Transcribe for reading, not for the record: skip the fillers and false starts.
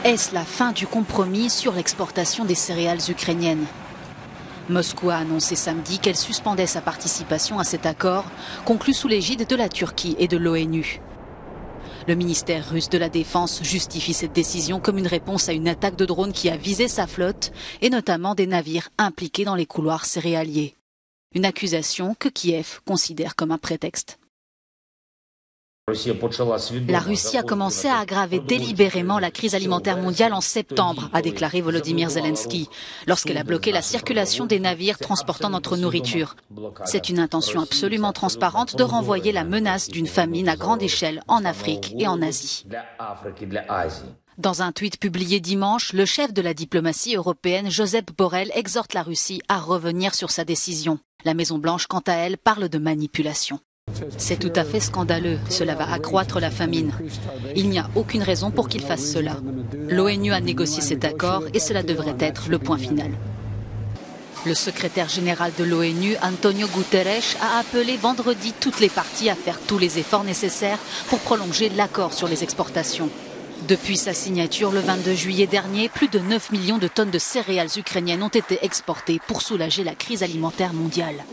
Est-ce la fin du compromis sur l'exportation des céréales ukrainiennes? Moscou a annoncé samedi qu'elle suspendait sa participation à cet accord, conclu sous l'égide de la Turquie et de l'ONU. Le ministère russe de la Défense justifie cette décision comme une réponse à une attaque de drones qui a visé sa flotte et notamment des navires impliqués dans les couloirs céréaliers. Une accusation que Kiev considère comme un prétexte. La Russie a commencé à aggraver délibérément la crise alimentaire mondiale en septembre, a déclaré Volodymyr Zelensky, lorsqu'elle a bloqué la circulation des navires transportant notre nourriture. C'est une intention absolument transparente de renvoyer la menace d'une famine à grande échelle en Afrique et en Asie. Dans un tweet publié dimanche, le chef de la diplomatie européenne, Josep Borrell, exhorte la Russie à revenir sur sa décision. La Maison-Blanche, quant à elle, parle de manipulation. C'est tout à fait scandaleux, cela va accroître la famine. Il n'y a aucune raison pour qu'il fasse cela. L'ONU a négocié cet accord et cela devrait être le point final. Le secrétaire général de l'ONU, Antonio Guterres, a appelé vendredi toutes les parties à faire tous les efforts nécessaires pour prolonger l'accord sur les exportations. Depuis sa signature le 22 juillet dernier, plus de 9 millions de tonnes de céréales ukrainiennes ont été exportées pour soulager la crise alimentaire mondiale.